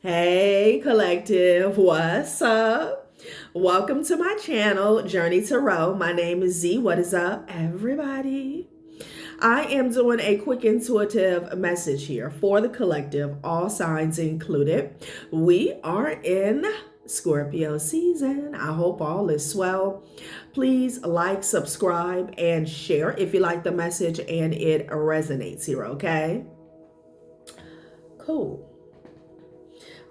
Hey, collective, what's up? Welcome to my channel, Journey Tarot. My name is Z. What is up, everybody? I am doing a quick intuitive message here for the collective, all signs included. We are in Scorpio season. I hope all is well. Please like, subscribe, and share if you like the message and it resonates here, okay? Cool.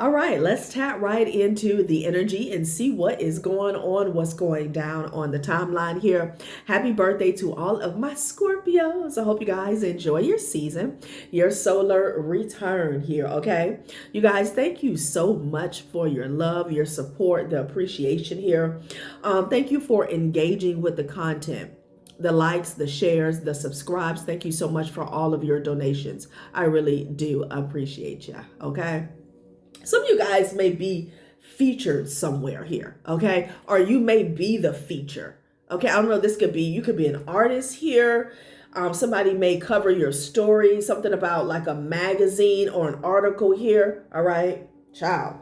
All right, let's tap right into the energy and see what is going on, what's going down on the timeline here. Happy birthday to all of my Scorpios. I hope you guys enjoy your season, your solar return here, okay? You guys, thank you so much for your love, your support, the appreciation here. Thank you for engaging with the content. The likes, the shares, the subscribes. Thank you so much for all of your donations. I really do appreciate you, okay? Some of you guys may be featured somewhere here, okay? Or you may be the feature, okay? I don't know, this could be, you could be an artist here. Somebody may cover your story, something about like a magazine or an article here, all right? Ciao.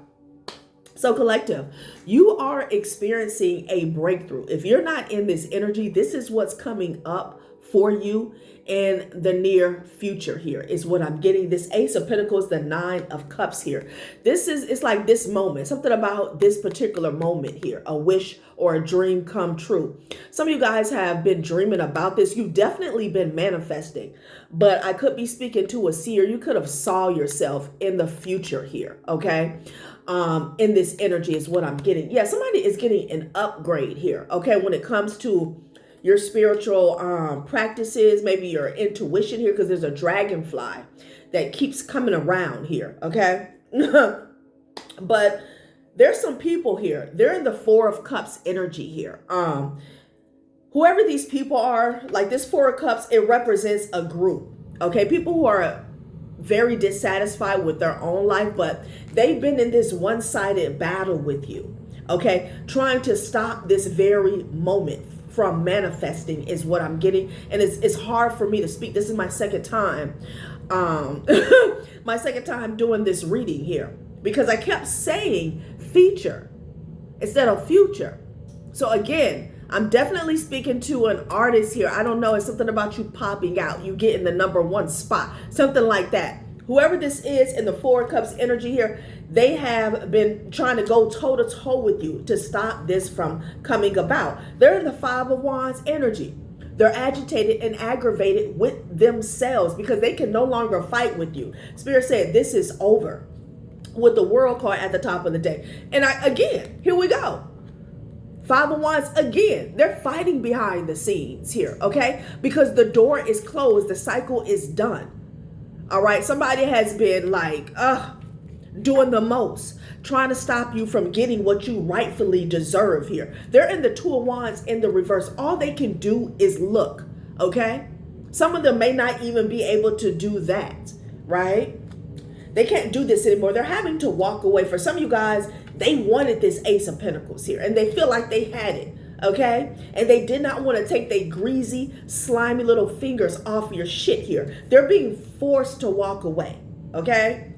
So collective, you are experiencing a breakthrough. If you're not in this energy, this is what's coming up for you in the near future here is what I'm getting. This Ace of Pentacles, the Nine of Cups here. It's like this moment, something about this particular moment here, a wish or a dream come true. Some of you guys have been dreaming about this. You've definitely been manifesting, but I could be speaking to a seer. You could have saw yourself in the future here, okay? In this energy is what I'm getting. Yeah, somebody is getting an upgrade here, okay? When it comes to your spiritual practices, maybe your intuition here, because there's a dragonfly that keeps coming around here, okay? But there's some people here. They're in the Four of Cups energy here. Whoever these people are, like this Four of Cups, it represents a group, okay? People who are very dissatisfied with their own life, but they've been in this one-sided battle with you, okay? Trying to stop this very moment from manifesting is what I'm getting. And it's hard for me to speak. This is my second time, my second time doing this reading here, because I kept saying feature instead of future. So again, I'm definitely speaking to an artist here. I don't know. It's something about you popping out. You get in the #1 spot, something like that. Whoever this is in the Four of Cups energy here, they have been trying to go toe-to-toe with you to stop this from coming about. They're in the Five of Wands energy. They're agitated and aggravated with themselves because they can no longer fight with you. Spirit said, this is over, with the World card at the top of the deck. And again, here we go. Five of Wands, again, they're fighting behind the scenes here, okay? Because the door is closed. The cycle is done. All right, somebody has been like, doing the most, trying to stop you from getting what you rightfully deserve here. They're in the Two of Wands in the reverse. All they can do is look, okay? Some of them may not even be able to do that, right? They can't do this anymore. They're having to walk away. For some of you guys, they wanted this Ace of Pentacles here, and they feel like they had it. Okay? And they did not want to take their greasy, slimy little fingers off your shit here. They're being forced to walk away. Okay?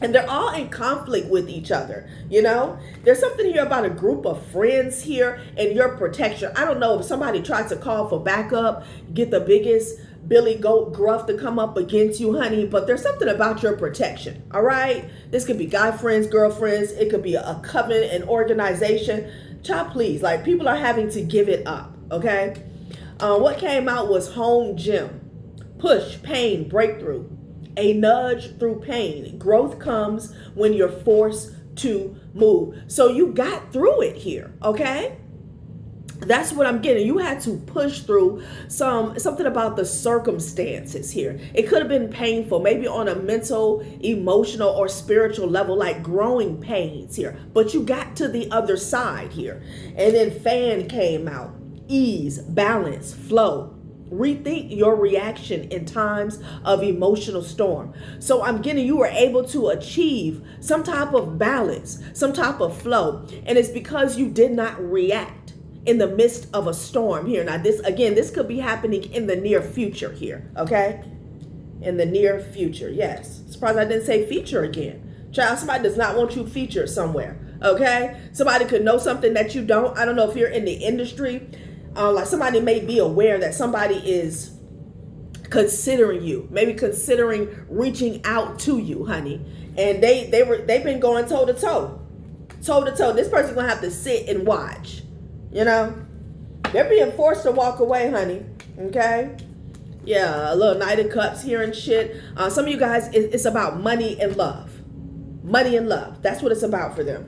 And they're all in conflict with each other. You know? There's something here about a group of friends here and your protection. I don't know if somebody tries to call for backup, get the biggest Billy Goat Gruff to come up against you, honey, but there's something about your protection. All right? This could be guy friends, girlfriends. It could be a coven, an organization. Child, please, like people are having to give it up, okay? What came out was home gym, push, pain, breakthrough, a nudge through pain. Growth comes when you're forced to move. So you got through it here, okay? That's what I'm getting. You had to push through something about the circumstances here. It could have been painful, maybe on a mental, emotional, or spiritual level, like growing pains here. But you got to the other side here. And then fan came out. Ease, balance, flow. Rethink your reaction in times of emotional storm. So I'm getting you were able to achieve some type of balance, some type of flow. And it's because you did not react in the midst of a storm here. Now this could be happening in the near future here, okay? In the near future, yes. Surprised I didn't say feature again. Child, somebody does not want you featured somewhere. Okay? Somebody could know something that you don't. I don't know if you're in the industry. Like somebody may be aware that somebody is considering you, maybe considering reaching out to you, honey. And they've been going toe to toe. This person's gonna have to sit and watch. You know? They're being forced to walk away, honey. Okay? Yeah, a little Knight of Cups here and shit. Some of you guys, it's about money and love. Money and love. That's what it's about for them.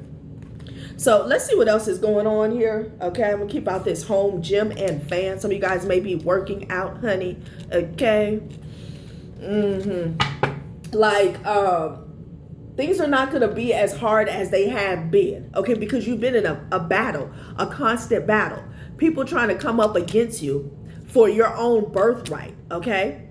So let's see what else is going on here. Okay, I'm gonna keep out this home gym and fan. Some of you guys may be working out, honey. Okay. Like, things are not gonna be as hard as they have been. Okay, because you've been in a battle, a constant battle. People trying to come up against you for your own birthright. Okay.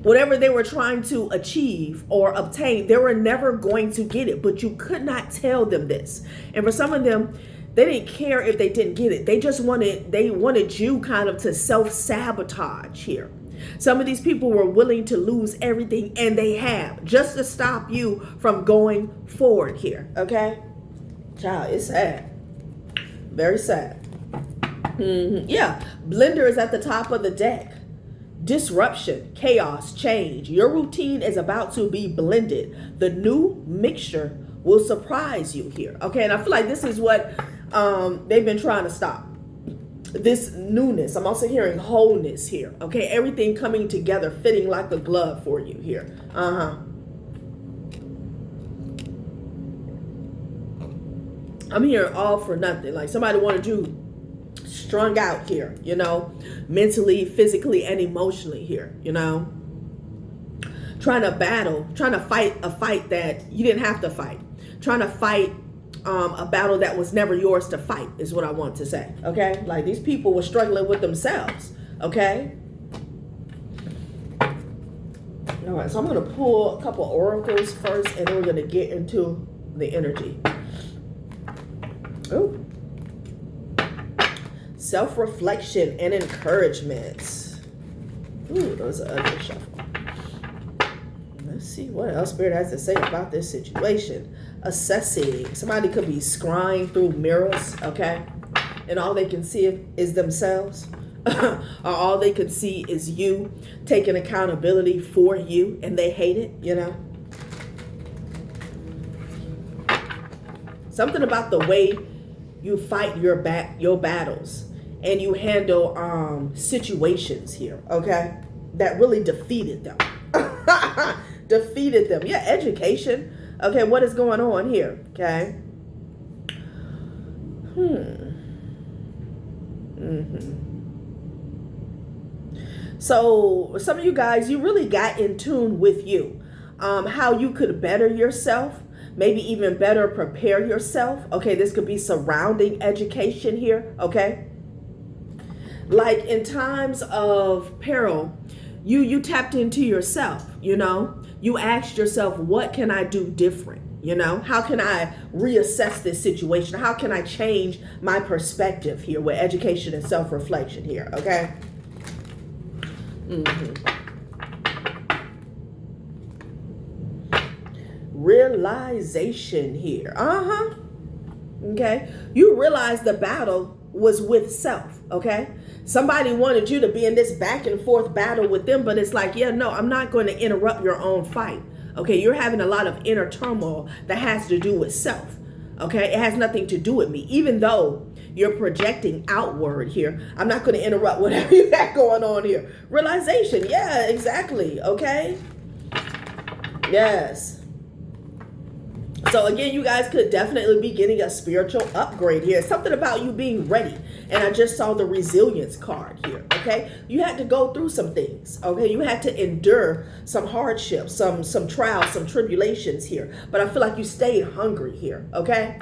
Whatever they were trying to achieve or obtain, they were never going to get it, but you could not tell them this. And for some of them, they didn't care if they didn't get it. They wanted you kind of to self-sabotage here. Some of these people were willing to lose everything, and they have, just to stop you from going forward here. Okay? Child, it's sad. Very sad. Yeah, Blender is at the top of the deck. Disruption, chaos, change. Your routine is about to be blended. The new mixture will surprise you here. Okay, and I feel like this is what they've been trying to stop. This newness. I'm also hearing wholeness here. Okay, everything coming together, fitting like a glove for you here. I'm hearing all for nothing. Like somebody wanted you strung out here, you know, mentally, physically, and emotionally here, you know, trying to fight a fight that you didn't have to fight, trying to fight a battle that was never yours to fight is what I want to say. Okay, like these people were struggling with themselves. Okay, all right, so I'm going to pull a couple oracles first, and then we're going to get into the energy. Oh, self-reflection and encouragement. Ooh, those are ugly shuffle. Let's see what else Spirit has to say about this situation. Assessing. Somebody could be scrying through mirrors, okay? And all they can see is themselves. Or all they can see is you taking accountability for you, and they hate it, you know? Something about the way you fight your battles and you handle situations here, okay, that really defeated them. Defeated them. Yeah, education. Okay, what is going on here? Okay. So some of you guys, you really got in tune with you, how you could better yourself, maybe even better prepare yourself. Okay, this could be surrounding education here. Okay, like in times of peril, you tapped into yourself. You know, you asked yourself, what can I do different? You know, how can I reassess this situation? How can I change my perspective here with education and self-reflection here? Okay. Realization here. Okay. You realize the battle was with self. Okay. Somebody wanted you to be in this back and forth battle with them, but it's like, yeah, no, I'm not going to interrupt your own fight. Okay. You're having a lot of inner turmoil that has to do with self. Okay. It has nothing to do with me, even though you're projecting outward here. I'm not going to interrupt whatever you got going on here. Realization. Yeah, exactly. Okay. Yes. So again, you guys could definitely be getting a spiritual upgrade here. Something about you being ready. And I just saw the resilience card here. Okay. You had to go through some things. Okay. You had to endure some hardships, some trials, some tribulations here. But I feel like you stayed hungry here. Okay.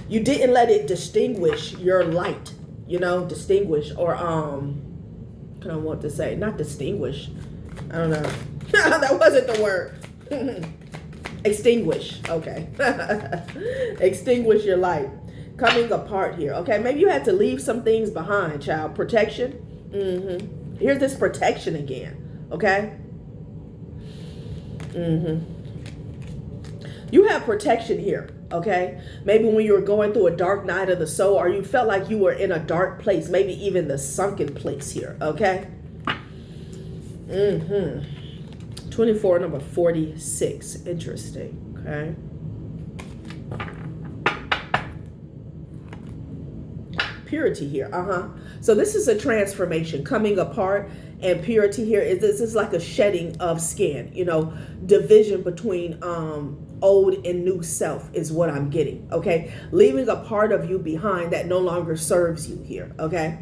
You didn't let it distinguish your light, you know, distinguish or, what I want to say, not distinguish. I don't know. That wasn't the word. Extinguish. Okay. Extinguish your light. Coming apart here. Okay. Maybe you had to leave some things behind, child. Protection. Here's this protection again. Okay. You have protection here, okay? Maybe when you were going through a dark night of the soul, or you felt like you were in a dark place, maybe even the sunken place here, okay? 24, number 46. Interesting, okay? Purity here, So this is a transformation, coming apart, and purity here is this is like a shedding of skin, division between old and new self is what I'm getting, okay? Leaving a part of you behind that no longer serves you here, okay?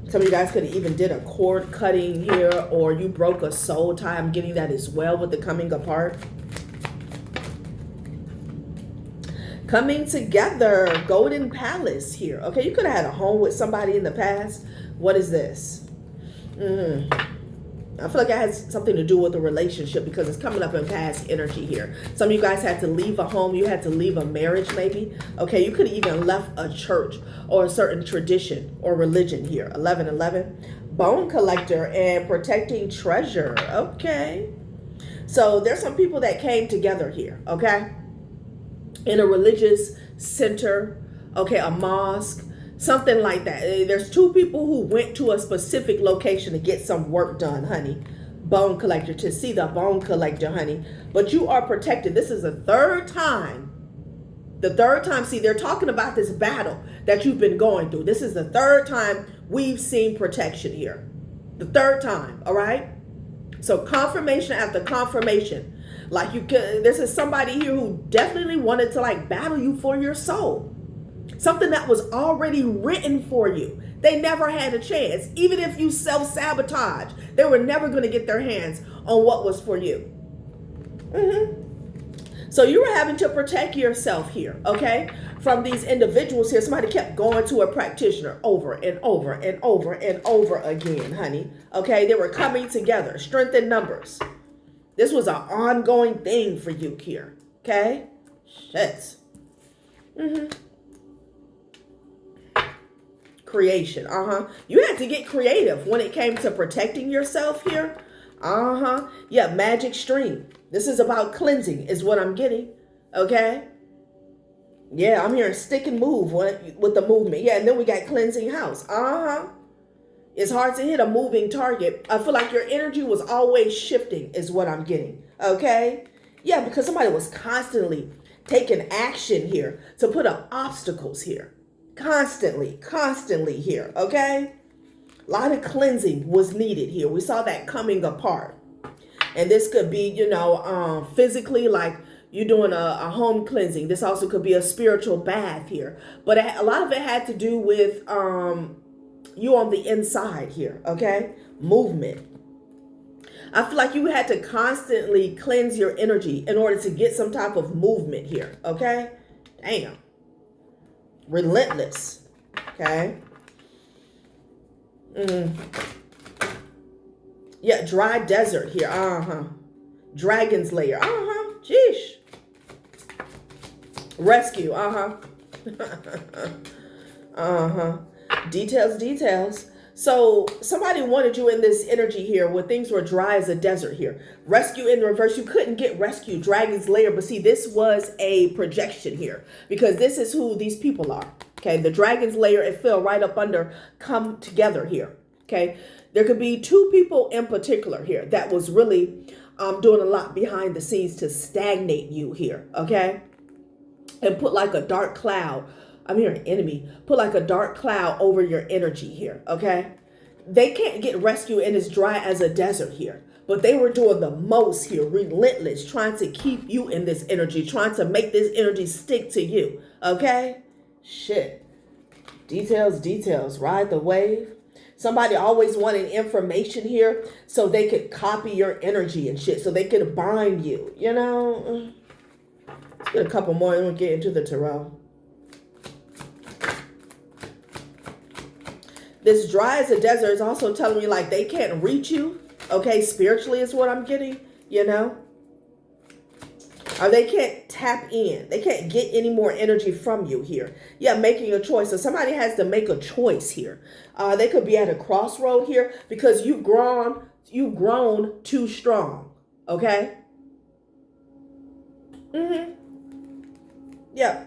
Some of you guys could have even did a cord cutting here, or you broke a soul tie. I'm getting that as well with the coming apart. Coming together, golden palace here. Okay, you could have had a home with somebody in the past. What is this? I feel like it has something to do with a relationship because it's coming up in past energy here. Some of you guys had to leave a home. You had to leave a marriage maybe. Okay, you could have even left a church or a certain tradition or religion here. 1111. Bone collector and protecting treasure. Okay. So there's some people that came together here. Okay. In a religious center. Okay, a mosque. Something like that. There's two people who went to a specific location to get some work done, honey. Bone collector, to see the bone collector, honey. But you are protected. This is the third time. The third time. See, they're talking about this battle that you've been going through. This is the third time we've seen protection here. The third time, all right? So confirmation after confirmation. Like this is somebody here who definitely wanted to like battle you for your soul. Something that was already written for you. They never had a chance. Even if you self-sabotage, they were never going to get their hands on what was for you. So you were having to protect yourself here, okay? From these individuals here. Somebody kept going to a practitioner over and over and over and over again, honey. Okay, they were coming together. Strength in numbers. This was an ongoing thing for you here, okay? Shit. Creation, You had to get creative when it came to protecting yourself here. Yeah, magic stream. This is about cleansing is what I'm getting, okay? Yeah, I'm hearing stick and move with the movement. Yeah, and then we got cleansing house. It's hard to hit a moving target. I feel like your energy was always shifting is what I'm getting, okay? Yeah, because somebody was constantly taking action here to put up obstacles here. Constantly here, okay? A lot of cleansing was needed here. We saw that coming apart. And this could be, physically, like you're doing a home cleansing. This also could be a spiritual bath here. But a lot of it had to do with you on the inside here, okay? Movement. I feel like you had to constantly cleanse your energy in order to get some type of movement here, okay? Damn. Relentless, okay? Yeah, dry desert here, Dragon's lair, Jeesh. Rescue, Details. So somebody wanted you in this energy here where things were dry as a desert here. Rescue in reverse. You couldn't get rescue. Dragon's lair. But see, this was a projection here because this is who these people are. Okay. The dragon's lair, it fell right up under come together here. Okay. There could be two people in particular here that was really doing a lot behind the scenes to stagnate you here. Okay. And put like a dark cloud. I'm hearing enemy. Put like a dark cloud over your energy here, okay? They can't get rescued and it's dry as a desert here. But they were doing the most here, relentless, trying to keep you in this energy, trying to make this energy stick to you, okay? Shit. Details. Ride the wave. Somebody always wanted information here so they could copy your energy and shit, so they could bind you, Let's get a couple more and we'll get into the tarot. This dry as a desert is also telling me like they can't reach you, okay? Spiritually is what I'm getting, Or they can't tap in. They can't get any more energy from you here. Yeah, making a choice. So somebody has to make a choice here. They could be at a crossroad here because you've grown too strong, Okay? Yeah.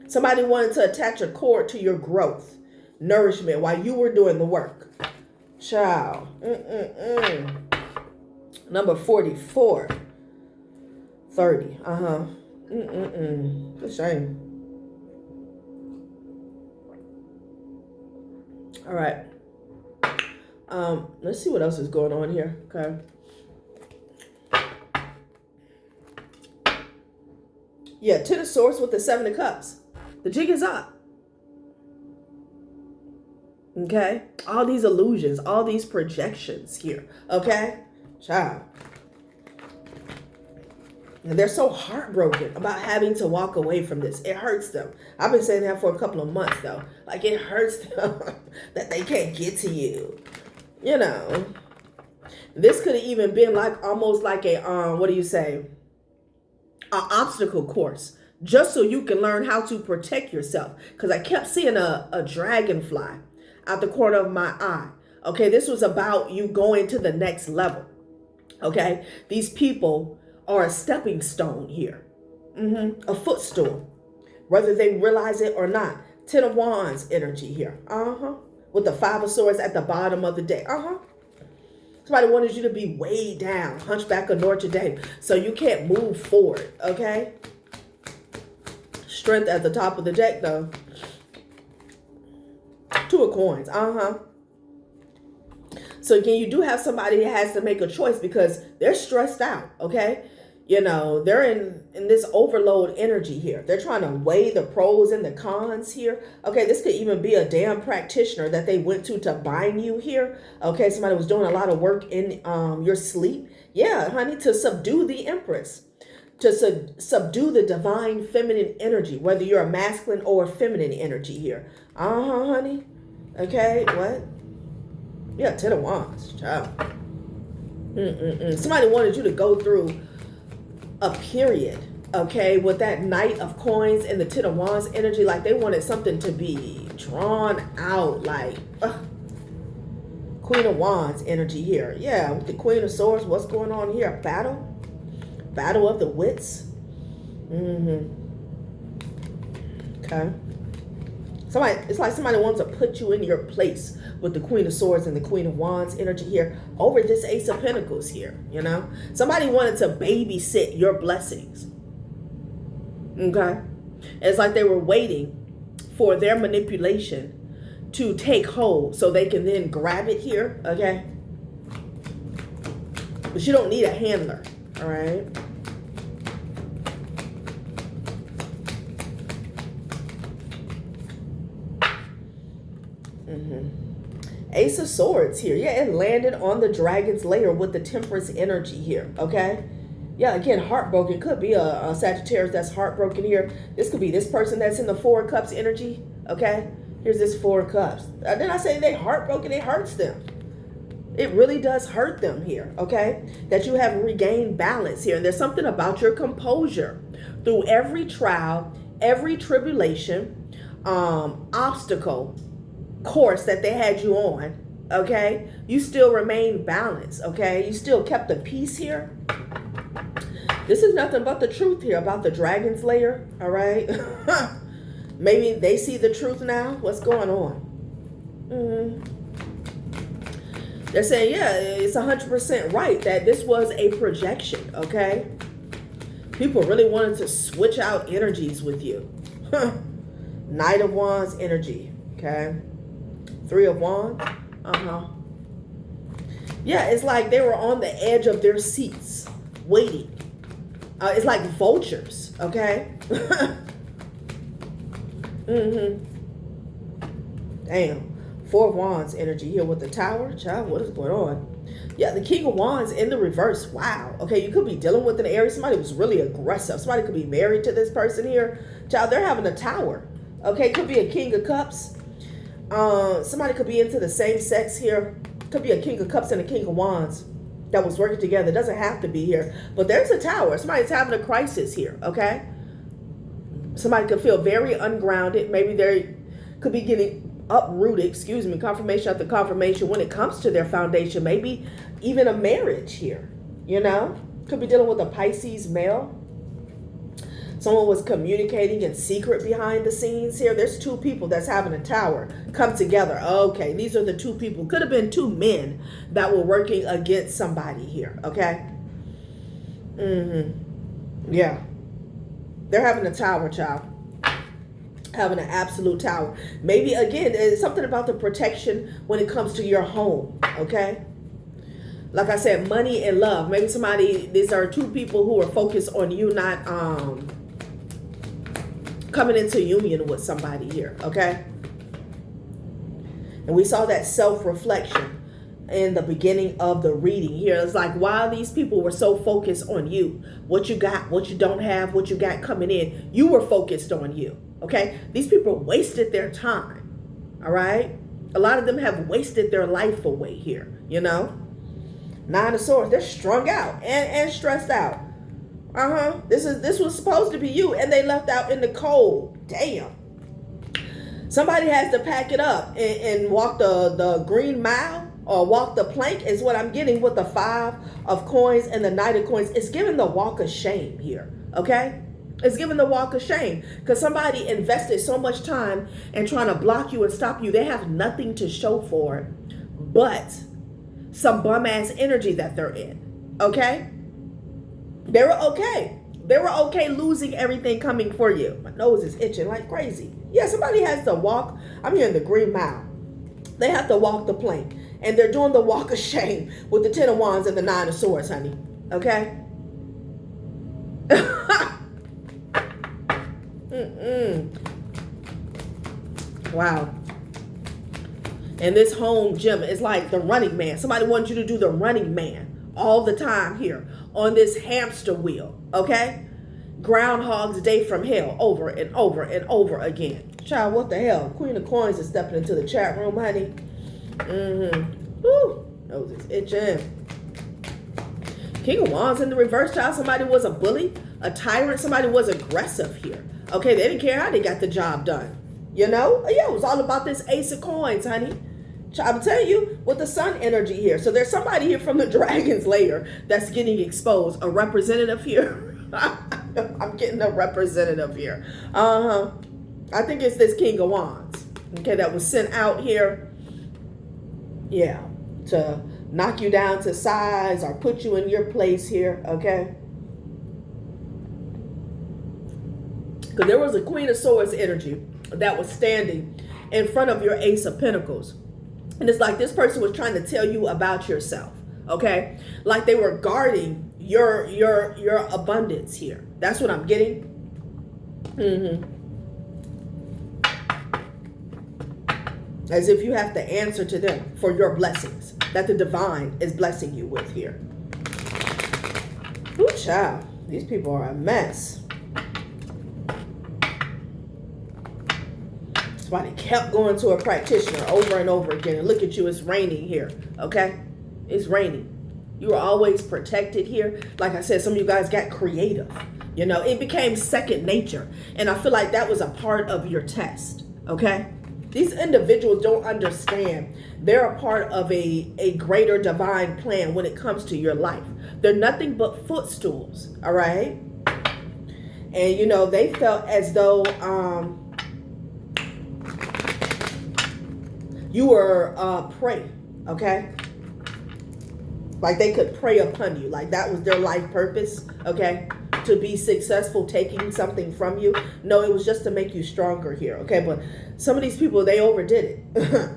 Somebody wanted to attach a cord to your growth, nourishment while you were doing the work. Child. Number 44. 30. It's a shame. All right. Let's see what else is going on here. Okay. Yeah, Ten of Swords with the Seven of Cups. The jig is up. Okay? All these illusions, all these projections here. Okay? Child. And they're so heartbroken about having to walk away from this. It hurts them. I've been saying that for a couple of months, though. Like, it hurts them that they can't get to you. You know. This could have even been like almost like a, what do you say? An obstacle course. Just so you can learn how to protect yourself. Because I kept seeing a dragonfly out the corner of my eye. Okay, this was about you going to the next level. Okay, these people are a stepping stone here. A footstool. Whether they realize it or not. Ten of Wands energy here. With the Five of Swords at the bottom of the deck. Somebody wanted you to be way down. Hunchback of Notre Dame. So you can't move forward. Okay. Strength at the top of the deck though. Two of Coins. So again, you do have somebody that has to make a choice because they're stressed out. Okay. You know, they're in this overload energy here. They're trying to weigh the pros and the cons here. Okay, this could even be a damn practitioner that they went to bind you here. Okay, somebody was doing a lot of work in your sleep. Yeah, honey, to subdue the Empress. To subdue the divine feminine energy, whether you're a masculine or a feminine energy here. Honey. Okay, what? Yeah, Ten of Wands, child. Somebody wanted you to go through a period, okay, with that Knight of Coins and the Ten of Wands energy, like they wanted something to be drawn out, like Queen of Wands energy here. Yeah, with the Queen of Swords, what's going on here? Battle of the wits. Okay. It's like somebody wants to put you in your place with the Queen of Swords and the Queen of Wands energy here over this Ace of Pentacles here, you know? Somebody wanted to babysit your blessings. Okay? It's like they were waiting for their manipulation to take hold so they can then grab it here, okay? But you don't need a handler, all right? Ace of Swords here. Yeah, it landed on the Dragon's Lair with the Temperance energy here, okay? Yeah, again, heartbroken. Could be a Sagittarius that's heartbroken here. This could be this person that's in the Four of Cups energy, okay? Here's this Four of Cups. Then I say they heartbroken. It hurts them. It really does hurt them here, okay? That you have regained balance here. And there's something about your composure through every trial, every tribulation, obstacle, course that they had you on, okay? You still remain balanced, okay? You still kept the peace here. This is nothing but the truth here about the Dragon's Lair, all right? Maybe they see the truth now. What's going on? They're saying, yeah, it's 100% right that this was a projection, okay? People really wanted to switch out energies with you. Knight of Wands energy, okay? Three of Wands. Yeah, it's like they were on the edge of their seats, waiting. It's like vultures, okay? Damn. Four of Wands energy here with the Tower. Child, what is going on? Yeah, the King of Wands in the reverse. Wow. Okay, you could be dealing with an Aries. Somebody was really aggressive. Somebody could be married to this person here. Child, they're having a Tower. Okay, could be a King of Cups. Somebody could be into the same sex here. Could be a King of Cups and a King of Wands that was working together. It doesn't have to be here. But there's a Tower. Somebody's having a crisis here, okay? Somebody could feel very ungrounded. Maybe they could be getting uprooted, confirmation after confirmation when it comes to their foundation. Maybe even a marriage here, you know? Could be dealing with a Pisces male. Someone was communicating in secret behind the scenes here. There's two people that's having a tower come together. Okay, these are the two people. Could have been two men that were working against somebody here, okay? Yeah. They're having a tower, child. Having an absolute tower. Maybe, again, it's something about the protection when it comes to your home, okay? Like I said, money and love. Maybe these are two people who are focused on you not coming into union with somebody here, okay? And we saw that self-reflection in the beginning of the reading here. It's like, while these people were so focused on you, what you got, what you don't have, what you got coming in, you were focused on you, okay? These people wasted their time, all right? A lot of them have wasted their life away here, you know? Nine of Swords, they're strung out and stressed out. This was supposed to be you, and they left out in the cold. Damn. Somebody has to pack it up and walk the green mile or walk the plank is what I'm getting with the 5 of coins and the Knight of coins. It's giving the walk of shame here, okay? It's giving the walk of shame because somebody invested so much time in trying to block you and stop you. They have nothing to show for it but some bum-ass energy that they're in, okay? They were okay. They were okay losing everything coming for you. My nose is itching like crazy. Yeah, somebody has to walk. I'm here in the green mile. They have to walk the plank. And they're doing the walk of shame with the 10 of Wands and the 9 of Swords, honey. Okay? Wow. And this home gym is like the running man. Somebody wants you to do the running man all the time here on this hamster wheel, okay? Groundhog's Day from hell over and over and over again. Child, what the hell? Queen of Coins is stepping into the chat room, honey. Woo, nose is itching. King of Wands in the reverse, child. Somebody was a bully, a tyrant. Somebody was aggressive here. Okay, they didn't care how they got the job done. You know? Yeah, it was all about this Ace of Coins, honey. I'm telling you, with the sun energy here. So there's somebody here from the dragon's lair that's getting exposed. A representative here. I'm getting a representative here. I think it's this King of Wands. Okay, that was sent out here. Yeah, to knock you down to size or put you in your place here. Okay. Because there was a Queen of Swords energy that was standing in front of your Ace of Pentacles. And it's like this person was trying to tell you about yourself, okay? Like they were guarding your abundance here. That's what I'm getting. As if you have to answer to them for your blessings that the divine is blessing you with here. Ooh, child. These people are a mess. Somebody kept going to a practitioner over and over again. And look at you, it's raining here, okay? It's raining. You were always protected here. Like I said, some of you guys got creative. You know, it became second nature. And I feel like that was a part of your test, okay? These individuals don't understand. They're a part of a greater divine plan when it comes to your life. They're nothing but footstools, all right? And, you know, they felt as though you were prey, okay? Like they could prey upon you. Like that was their life purpose, okay? To be successful, taking something from you. No, it was just to make you stronger here, okay? But some of these people, they overdid it.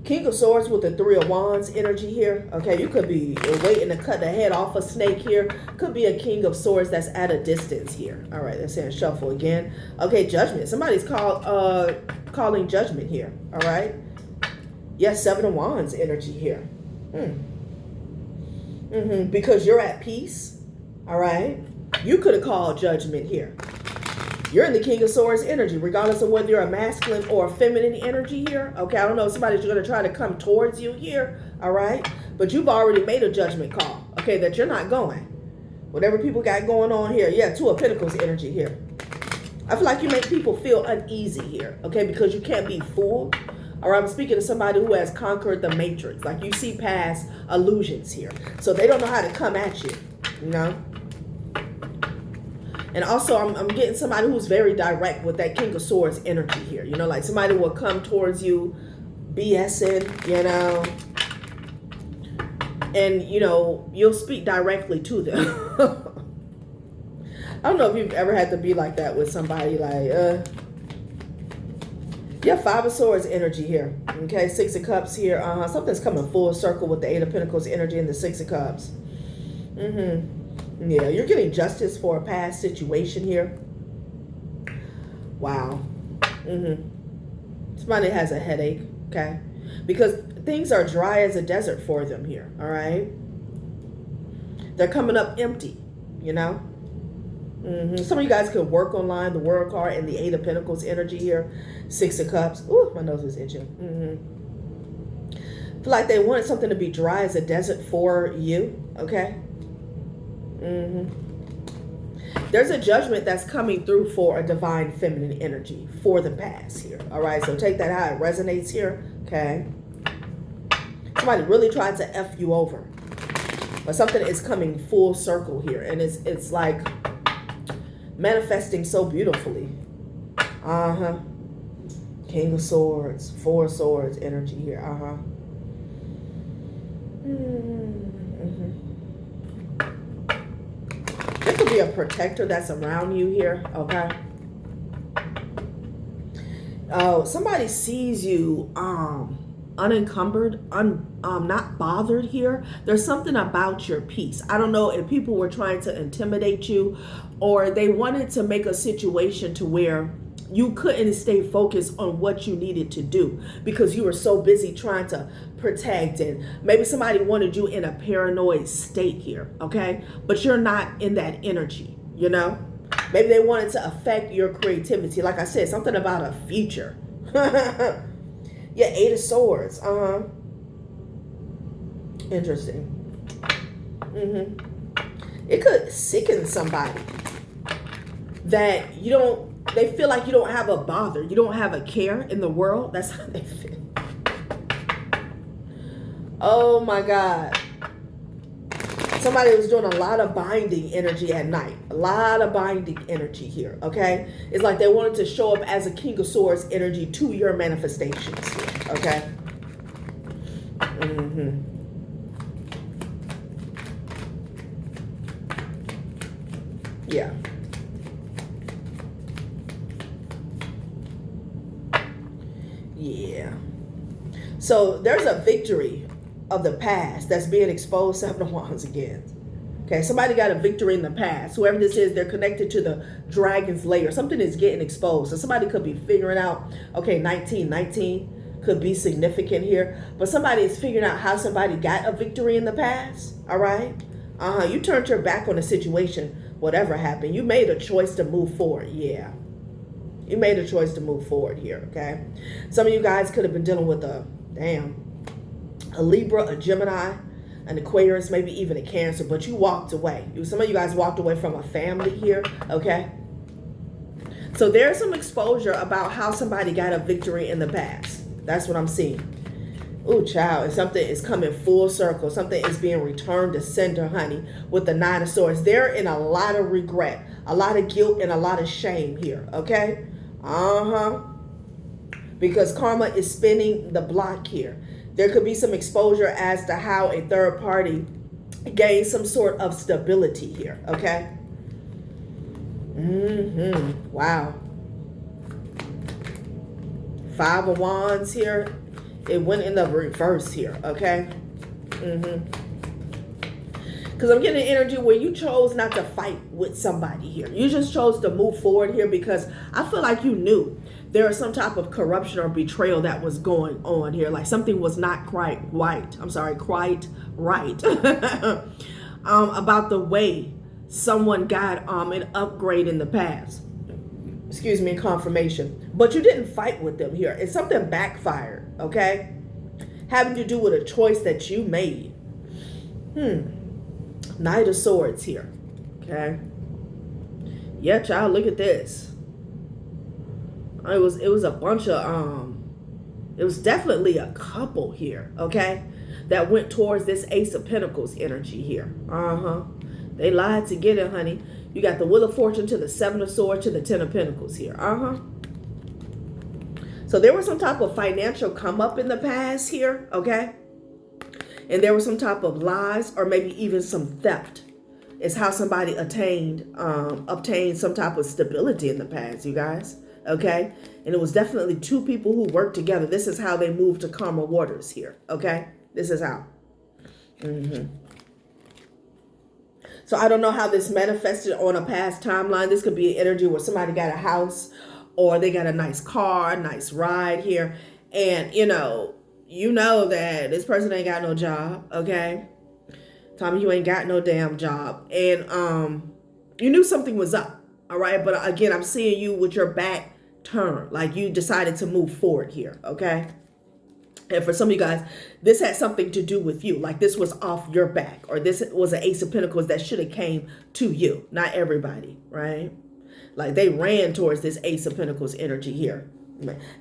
King of Swords with the 3 of Wands energy here, okay? You could be waiting to cut the head off a snake here. Could be a King of Swords that's at a distance here. All right, let's say shuffle again. Okay, Judgment. Somebody's calling Judgment here, all right? Yes, 7 of Wands energy here. Because you're at peace, all right? You could have called Judgment here. You're in the King of Swords energy, regardless of whether you're a masculine or a feminine energy here. Okay, I don't know if somebody's going to try to come towards you here, all right? But you've already made a judgment call, okay, that you're not going. Whatever people got going on here. Yeah, 2 of Pentacles energy here. I feel like you make people feel uneasy here, okay, because you can't be fooled. Or I'm speaking to somebody who has conquered the matrix. Like you see past illusions here. So they don't know how to come at you. you know. And also, I'm getting somebody who's very direct with that King of Swords energy here. You know, like somebody will come towards you, BSing, you know. And, you know, you'll speak directly to them. I don't know if you've ever had to be like that with somebody. Like, yeah, Five of Swords energy here. Okay, Six of Cups here. Something's coming full circle with the Eight of Pentacles energy and the Six of Cups. Yeah, you're getting justice for a past situation here. Wow. Somebody has a headache, okay? Because things are dry as a desert for them here, all right? They're coming up empty, you know? Some of you guys could work online, the World card and the Eight of Pentacles energy here. Six of Cups. Ooh, my nose is itching. Feel like they wanted something to be dry as a desert for you, okay? There's a judgment that's coming through for a divine feminine energy for the past here. All right, so take that how it resonates here. Okay. Somebody really tried to F you over. But something is coming full circle here. And it's like manifesting so beautifully. King of Swords, Four of Swords energy here. There could be a protector that's around you here, okay? Oh, somebody sees you unencumbered, not bothered here. There's something about your peace. I don't know if people were trying to intimidate you or they wanted to make a situation to where you couldn't stay focused on what you needed to do because you were so busy trying to protect, and maybe somebody wanted you in a paranoid state here, okay? But you're not in that energy, you know? Maybe they wanted to affect your creativity. Like I said, something about a future. Yeah, Eight of Swords. Interesting. It could sicken somebody that you don't, they feel like you don't have a bother. You don't have a care in the world. That's how they feel. Oh my God. Somebody was doing a lot of binding energy at night. A lot of binding energy here, okay? It's like they wanted to show up as a King of Swords energy to your manifestations here, okay? Yeah. Yeah. So there's a victory of the past that's being exposed. Seven of Wands again. Okay, somebody got a victory in the past. Whoever this is, they're connected to the dragon's lair. Something is getting exposed. So somebody could be figuring out, okay, 1919 could be significant here. But somebody is figuring out how somebody got a victory in the past. All right? You turned your back on the situation, whatever happened. You made a choice to move forward. Yeah. You made a choice to move forward here, okay? Some of you guys could have been dealing with a Libra, a Gemini, an Aquarius, maybe even a Cancer, but you walked away. Some of you guys walked away from a family here, okay? So there's some exposure about how somebody got a victory in the past. That's what I'm seeing. Ooh, child, and something is coming full circle. Something is being returned to sender, honey, with the Nine of Swords. They're in a lot of regret, a lot of guilt, and a lot of shame here, okay? Because karma is spinning the block here. There could be some exposure as to how a third party gains some sort of stability here, okay? Wow. Five of Wands here. It went in the reverse here, okay? Because I'm getting an energy where you chose not to fight with somebody here. You just chose to move forward here because I feel like you knew there was some type of corruption or betrayal that was going on here. Like something was not quite right. About the way someone got an upgrade in the past. Excuse me, confirmation. But you didn't fight with them here. It's something backfired, okay? Having to do with a choice that you made. Knight of Swords here, okay? Yeah, child, look at this. It was a bunch of, it was definitely a couple here, okay? That went towards this Ace of Pentacles energy here. They lied to get it, honey. You got the Wheel of Fortune to the Seven of Swords to the Ten of Pentacles here. So there was some type of financial come up in the past here, okay? And there was some type of lies or maybe even some theft. It's how somebody obtained some type of stability in the past, you guys. Okay? And it was definitely two people who worked together. This is how they moved to calmer waters here. Okay? This is how. So I don't know how this manifested on a past timeline. This could be an energy where somebody got a house or they got a nice car, a nice ride here. And, you know that this person ain't got no job, okay? Tommy, you ain't got no damn job. And you knew something was up, all right? But again, I'm seeing you with your back turned, like you decided to move forward here, okay? And for some of you guys, this had something to do with you. Like this was off your back, or this was an Ace of Pentacles that should have came to you, not everybody, right? Like they ran towards this Ace of Pentacles energy here.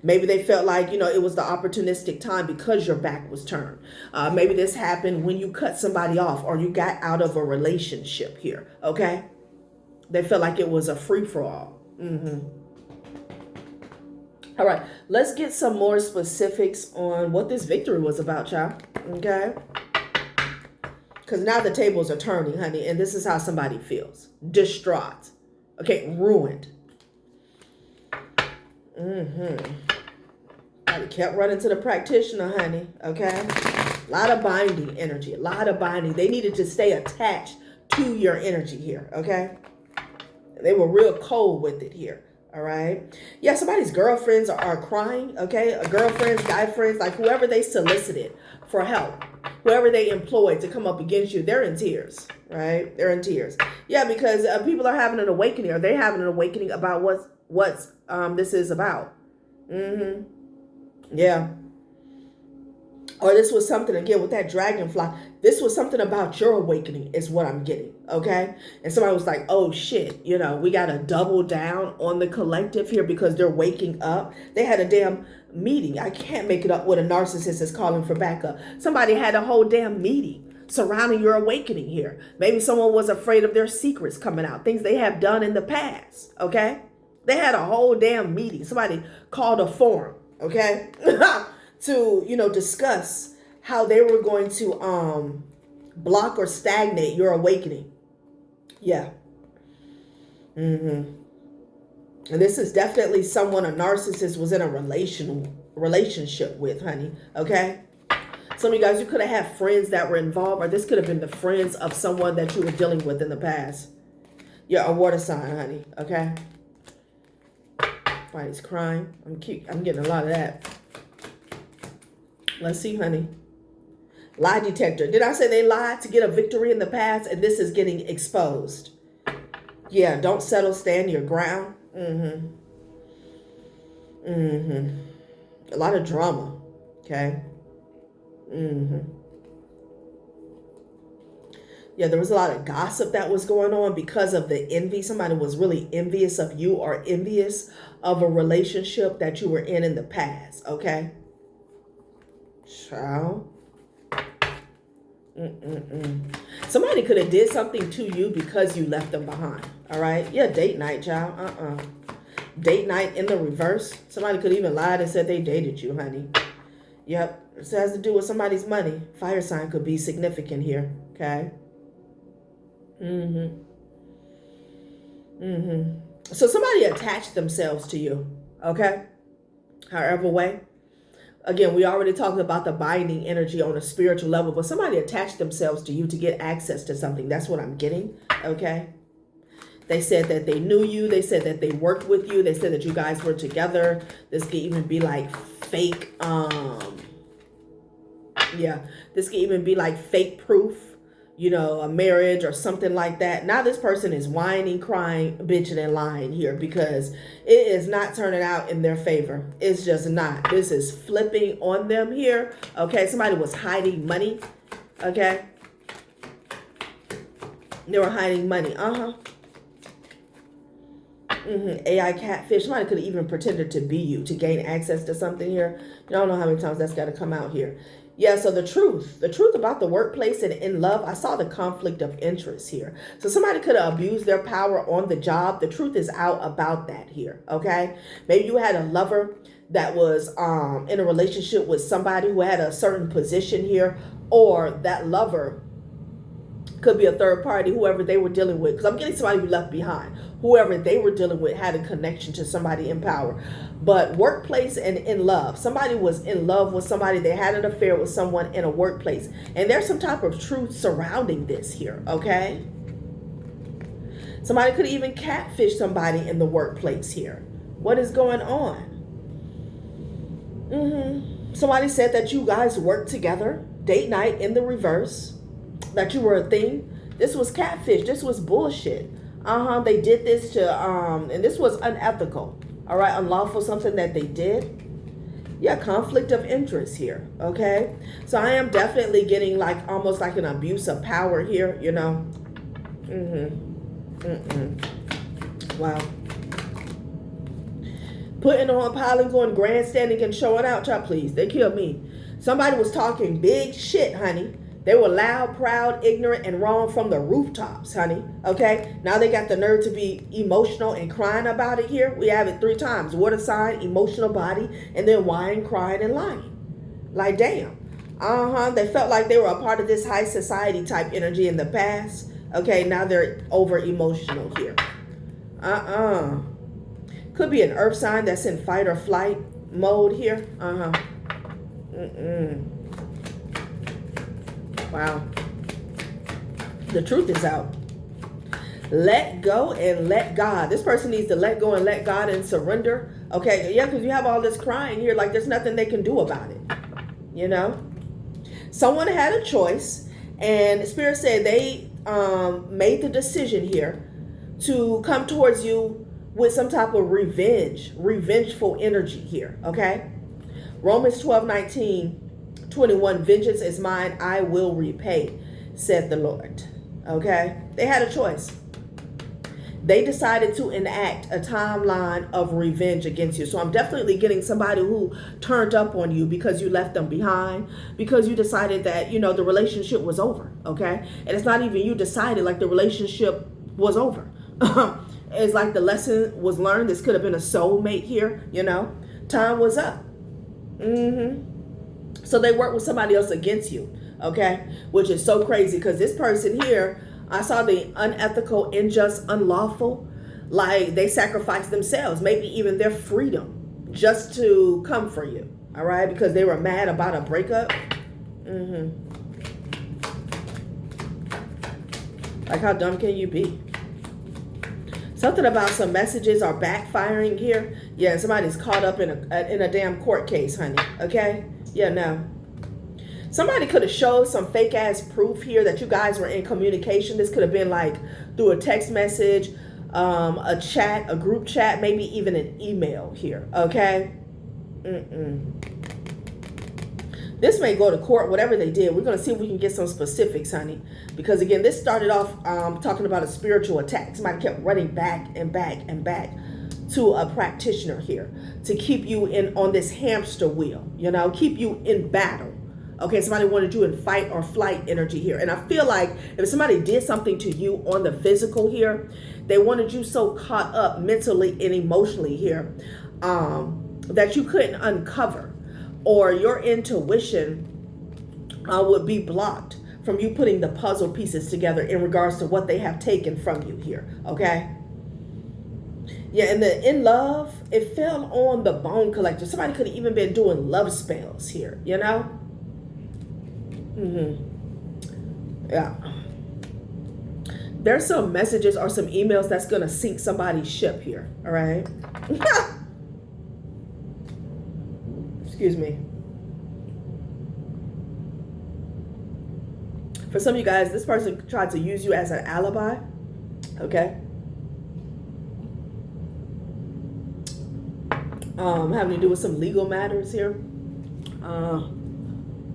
Maybe they felt like, it was the opportunistic time because your back was turned. Maybe this happened when you cut somebody off or you got out of a relationship here, okay? They felt like it was a free-for-all. All right, let's get some more specifics on what this victory was about, y'all, okay? Because now the tables are turning, honey, and this is how somebody feels. Distraught, okay, ruined. I kept running to the practitioner, honey, okay? A lot of binding energy, a lot of binding. They needed to stay attached to your energy here, okay? They were real cold with it here, all right? Yeah, somebody's girlfriends are crying, okay? Girlfriends, guy friends, like whoever they solicited for help, whoever they employed to come up against you, they're in tears, right? They're in tears. Yeah, because people are having an awakening, or they're having an awakening about what's this is about. Yeah. Or this was something, again, with that dragonfly. This was something about your awakening is what I'm getting, okay? And somebody was like, oh, shit, we got to double down on the collective here because they're waking up. They had a damn meeting. I can't make it up what a narcissist is calling for backup. Somebody had a whole damn meeting surrounding your awakening here. Maybe someone was afraid of their secrets coming out, things they have done in the past, okay? They had a whole damn meeting. Somebody called a forum, okay? To, discuss how they were going to block or stagnate your awakening. Yeah. And this is definitely someone a narcissist was in a relationship with, honey, okay? Some of you guys, you could have had friends that were involved, or this could have been the friends of someone that you were dealing with in the past. You're a water sign, honey, okay? Somebody's crying. I'm getting a lot of that. Let's see, honey. Lie detector. Did I say they lied to get a victory in the past and this is getting exposed? Yeah, don't settle, stand your ground. A lot of drama, okay? Yeah, there was a lot of gossip that was going on because of the envy. Somebody was really envious of you or envious of a relationship that you were in the past, okay? Child. Somebody could have did something to you because you left them behind, all right? Yeah, date night, child. Date night in the reverse. Somebody could even lied and said they dated you, honey. Yep, this has to do with somebody's money. Fire sign could be significant here, okay? So somebody attached themselves to you, okay? However way. Again, we already talked about the binding energy on a spiritual level, but somebody attached themselves to you to get access to something. That's what I'm getting, okay? They said that they knew you. They said that they worked with you. They said that you guys were together. This could even be like fake, this could even be like fake proof, a marriage or something like that. Now this person is whining, crying, bitching, and lying here because it is not turning out in their favor. It's just not. This is flipping on them here. Okay, somebody was hiding money. Okay. They were hiding money. AI catfish. Somebody could have even pretended to be you to gain access to something here. You don't know how many times that's got to come out here. Yeah, so the truth about the workplace and in love, I saw the conflict of interest here. So somebody could have abused their power on the job. The truth is out about that here, okay? Maybe you had a lover that was in a relationship with somebody who had a certain position here, or that lover could be a third party, whoever they were dealing with. Because I'm getting somebody who left behind. Whoever they were dealing with had a connection to somebody in power. But workplace and in love. Somebody was in love with somebody. They had an affair with someone in a workplace. And there's some type of truth surrounding this here, okay? Somebody could even catfish somebody in the workplace here. What is going on? Somebody said that you guys worked together, date night in the reverse, that you were a thing. This was catfish. This was bullshit. They did this to, and this was unethical. All right, unlawful, something that they did. Yeah, conflict of interest here, okay? So I am definitely getting like almost like an abuse of power here, you know? Wow. Putting on, piling, going, grandstanding, and showing out, y'all, please. They killed me. Somebody was talking big shit, honey. They were loud, proud, ignorant, and wrong from the rooftops, honey. Okay? Now they got the nerve to be emotional and crying about it here. We have it 3 times. Water sign, emotional body, and then whining, crying, and lying. Like, damn. They felt like they were a part of this high society type energy in the past. Okay, now they're over emotional here. Could be an earth sign that's in fight or flight mode here. Wow. The truth is out. Let go and let God. This person needs to let go and let God and surrender. Okay, yeah, because you have all this crying here like there's nothing they can do about it. You know? Someone had a choice, and Spirit said they made the decision here to come towards you with some type of revengeful energy here, okay? Romans 12:19-21, vengeance is mine, I will repay, said the Lord, okay? They had a choice. They decided to enact a timeline of revenge against you. So I'm definitely getting somebody who turned up on you because you left them behind, because you decided that, you know, the relationship was over, okay? And it's not even you decided, like the relationship was over. It's like the lesson was learned. This could have been a soulmate here, you know. Time was up. So they worked with somebody else against you, okay? Which is so crazy because this person here, I saw the unethical, unjust, unlawful, like they sacrificed themselves, maybe even their freedom just to come for you, all right? Because they were mad about a breakup. Like, how dumb can you be? Something about some messages are backfiring here. Yeah, somebody's caught up in a damn court case, honey. Okay? Yeah, no. Somebody could have showed some fake ass proof here that you guys were in communication. This could have been like through a text message, a chat, a group chat, maybe even an email here. Okay? This may go to court, whatever they did. We're going to see if we can get some specifics, honey. Because, again, this started off talking about a spiritual attack. Somebody kept running back and back and back to a practitioner here to keep you in on this hamster wheel, you know, keep you in battle. Okay, somebody wanted you in fight or flight energy here. And I feel like if somebody did something to you on the physical here, they wanted you so caught up mentally and emotionally here that you couldn't uncover. Or your intuition would be blocked from you putting the puzzle pieces together in regards to what they have taken from you here, okay? Yeah, and the in love, it fell on the bone collector. Somebody could have even been doing love spells here, you know? Yeah. There's some messages or some emails that's going to sink somebody's ship here, all right? Excuse me. For some of you guys, this person tried to use you as an alibi. Okay. Having to do with some legal matters here.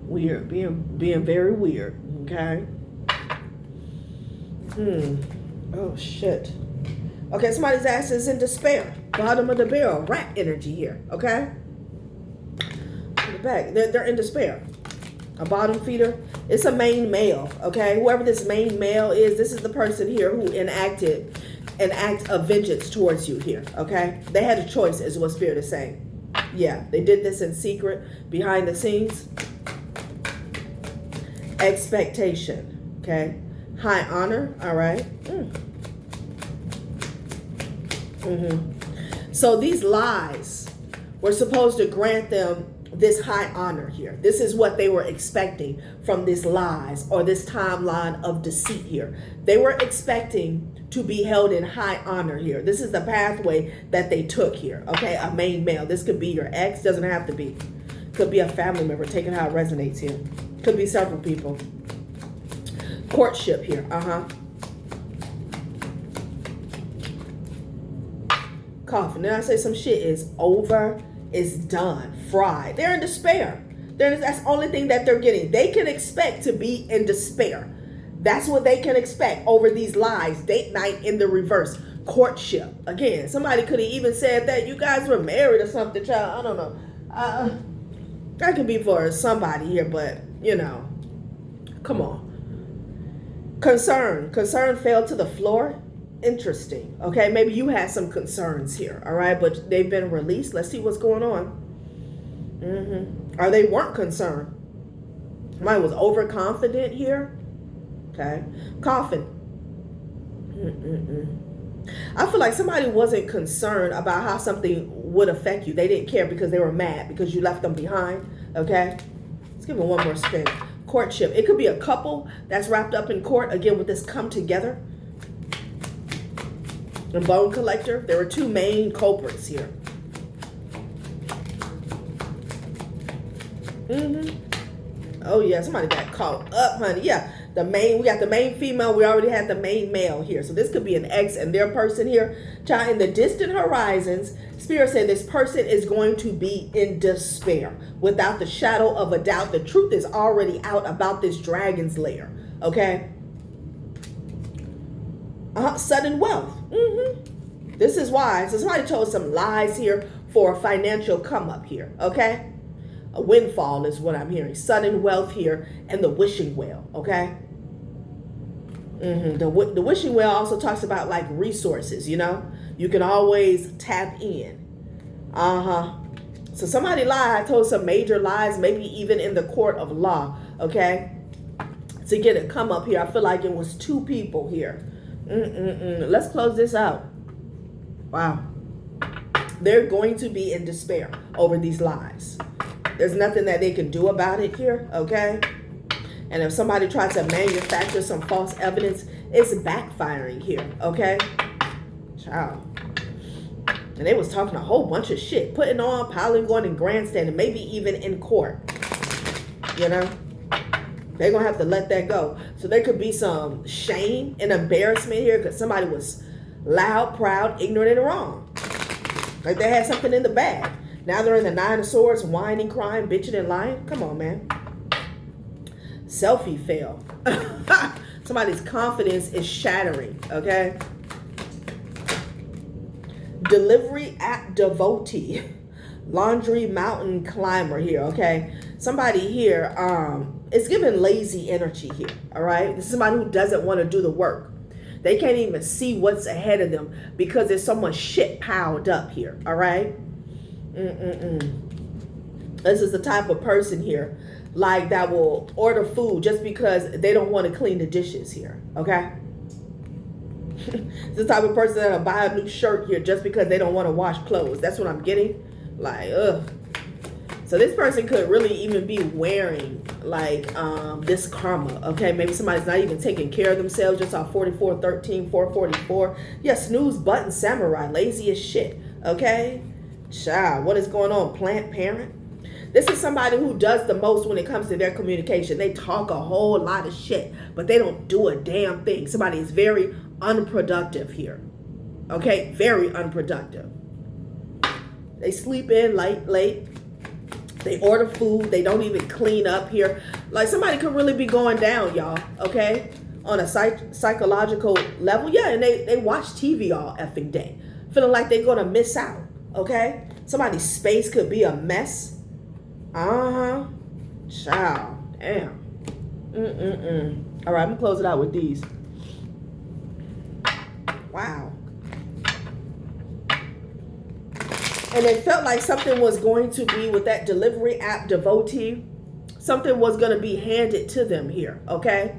Weird. Being very weird. Okay. Oh shit. Okay, somebody's ass is in despair. Bottom of the barrel. Rat energy here. Okay. Back. They're in despair. A bottom feeder. It's a main male, okay? Whoever this main male is, this is the person here who enacted an act of vengeance towards you here, okay? They had a choice, is what Spirit is saying. Yeah, they did this in secret, behind the scenes. Expectation, okay? High honor, all right? So these lies were supposed to grant them this high honor here. This is what they were expecting from these lies or this timeline of deceit here. They were expecting to be held in high honor here. This is the pathway that they took here. Okay, a main male. This could be your ex, doesn't have to be. Could be a family member, taking how it resonates here. Could be several people. Courtship here, Coffin. Then I say some shit is over, is done, fried. They're in despair. That's the only thing that they're getting. They can expect to be in despair. That's what they can expect over these lies. Date night in the reverse. Courtship. Again, somebody could have even said that you guys were married or something, child. I don't know. That could be for somebody here, but, you know, come on. Concern. Concern fell to the floor. Interesting. Okay, maybe you had some concerns here, all right, but they've been released. Let's see what's going on. Or they weren't concerned. Somebody was overconfident here. Okay. Coffin. I feel like somebody wasn't concerned about how something would affect you. They didn't care because they were mad because you left them behind. Okay. Let's give it one more spin. Courtship. It could be a couple that's wrapped up in court. Again, with this come together. The bone collector. There were two main culprits here. Oh yeah, somebody got caught up, honey. Yeah, we got the main female. We already had the main male here. So this could be an ex and their person here. Child, in the distant horizons, Spirit said this person is going to be in despair. Without the shadow of a doubt, the truth is already out about this dragon's lair. Okay? Sudden wealth. This is why. So somebody told some lies here for a financial come up here. Okay? A windfall is what I'm hearing. Sudden wealth here and the wishing well. Okay? The wishing well also talks about like resources, you know? You can always tap in. So somebody lied, told some major lies, maybe even in the court of law. Okay? To get a come up here, I feel like it was two people here. Let's close this out. Wow. They're going to be in despair over these lies. There's nothing that they can do about it here, okay? And if somebody tries to manufacture some false evidence, it's backfiring here, okay? Child. And they was talking a whole bunch of shit, putting on, piling on, and grandstanding, maybe even in court. You know? They're going to have to let that go. So there could be some shame and embarrassment here because somebody was loud, proud, ignorant, and wrong. Like they had something in the bag. Now they're in the Nine of Swords, whining, crying, bitching, and lying. Come on, man. Selfie fail. Somebody's confidence is shattering, okay? Delivery app devotee. Laundry mountain climber here, okay? Somebody here, it's giving lazy energy here, all right? This is somebody who doesn't want to do the work. They can't even see what's ahead of them because there's so much shit piled up here, all right? This is the type of person here, like that will order food just because they don't want to clean the dishes here, okay? It's the type of person that'll buy a new shirt here just because they don't want to wash clothes. That's what I'm getting. Like, ugh. So this person could really even be wearing like this karma, okay? Maybe somebody's not even taking care of themselves. Just saw 4413, 444. Yeah, snooze button samurai, lazy as shit, okay? Child, what is going on? Plant parent. This is somebody who does the most when it comes to their communication. They talk a whole lot of shit, but they don't do a damn thing. Somebody is very unproductive here. Okay? Very unproductive. They sleep in late. They order food. They don't even clean up here. Like somebody could really be going down, y'all. Okay? On a psychological level. Yeah, and they watch TV all effing day. Feeling like they're going to miss out. Okay? Somebody's space could be a mess. Child. Damn. All right, I'm gonna close it out with these. Wow. And it felt like something was going to be with that delivery app devotee. Something was going to be handed to them here, okay?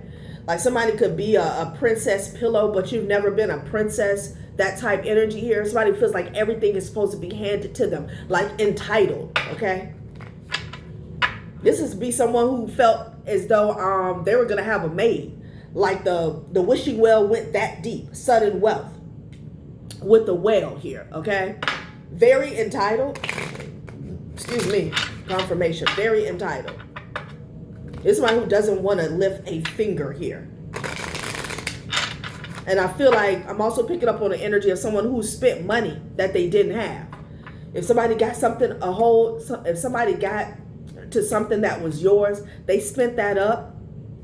Like somebody could be a princess pillow, but you've never been a princess. That type energy here. Somebody feels like everything is supposed to be handed to them, like entitled, okay? This is be someone who felt as though they were going to have a maid. Like the wishing well went that deep. Sudden wealth with the whale here, okay? Very entitled. Excuse me. Confirmation. Very entitled. It's somebody who doesn't want to lift a finger here. And I feel like I'm also picking up on the energy of someone who spent money that they didn't have. If somebody got something, if somebody got to something that was yours, they spent that up.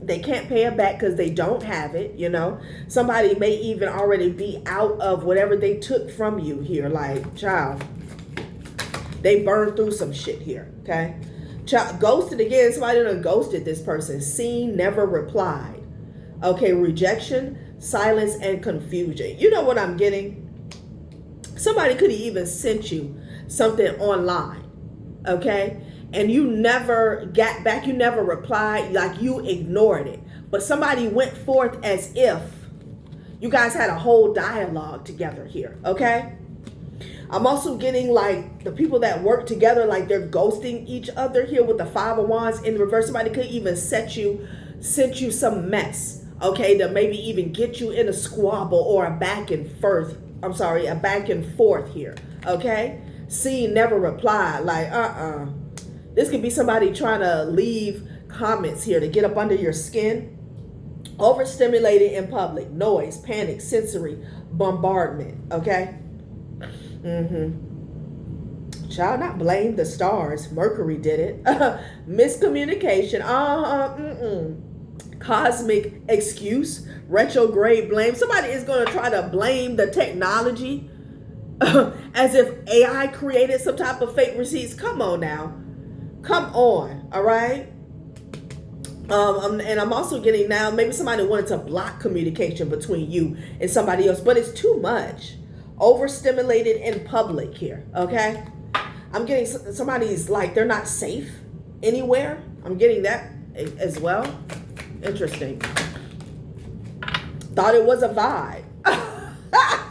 They can't pay it back because they don't have it, you know. Somebody may even already be out of whatever they took from you here. Like, child, they burned through some shit here, okay? Child, ghosted again. Somebody done ghosted this person. Seen, never replied. Okay, rejection, silence, and confusion. You know what I'm getting? Somebody could have even sent you something online, okay? And you never got back, you never replied, like you ignored it. But somebody went forth as if you guys had a whole dialogue together here, okay? I'm also getting like the people that work together, like they're ghosting each other here with the Five of Wands in reverse. Somebody could even sent you some mess, okay, to maybe even get you in a squabble or a back and forth. I'm sorry, a back and forth here, okay? Seen, never replied, like, This could be somebody trying to leave comments here to get up under your skin. Overstimulated in public, noise, panic, sensory bombardment, okay? Shall not blame the stars. Mercury did it. Miscommunication. Cosmic excuse. Retrograde blame. Somebody is going to try to blame the technology as if AI created some type of fake receipts. Come on now. Come on. All right. And I'm also getting now, maybe somebody wanted to block communication between you and somebody else, but it's too much. Overstimulated in public here, okay? I'm getting somebody's like they're not safe anywhere. I'm getting that as well. Interesting. Thought it was a vibe.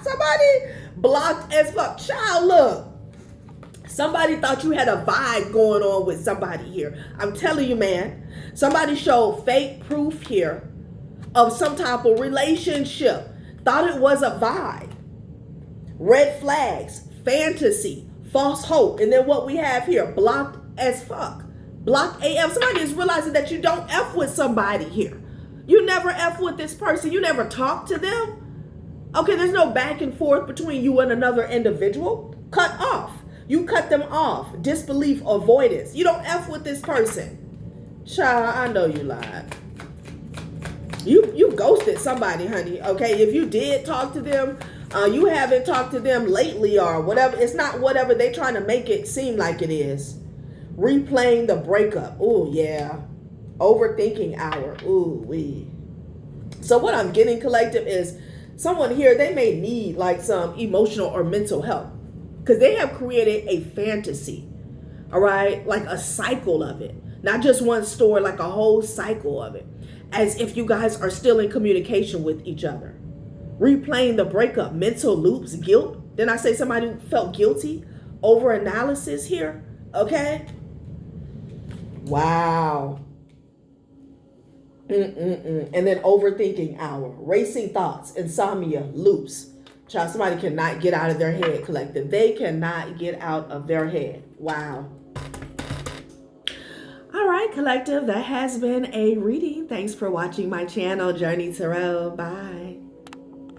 Somebody blocked as fuck. Child, look. Somebody thought you had a vibe going on with somebody here. I'm telling you, man. Somebody showed fake proof here of some type of relationship. Thought it was a vibe. Red flags, fantasy, false hope. And then what we have here, blocked as fuck. Blocked AF. Somebody is realizing that you don't F with somebody here. You never F with this person. You never talk to them. Okay, there's no back and forth between you and another individual. Cut off. You cut them off. Disbelief, avoidance. You don't F with this person. Child, I know you lied. You ghosted somebody, honey. Okay, if you did talk to them, you haven't talked to them lately or whatever. It's not whatever they're trying to make it seem like it is. Replaying the breakup. Oh, yeah. Overthinking hour. Ooh, wee. So what I'm getting, collective, is someone here, they may need like some emotional or mental help because they have created a fantasy, all right? Like a cycle of it. Not just one story, like a whole cycle of it. As if you guys are still in communication with each other. Replaying the breakup, mental loops, guilt. Then I say somebody who felt guilty, over analysis here, okay? Wow. And then overthinking hour, racing thoughts, insomnia, loops. Child, somebody cannot get out of their head, collective. They cannot get out of their head. Wow. All right, collective, that has been a reading. Thanks for watching my channel, Journey Tarot. Bye.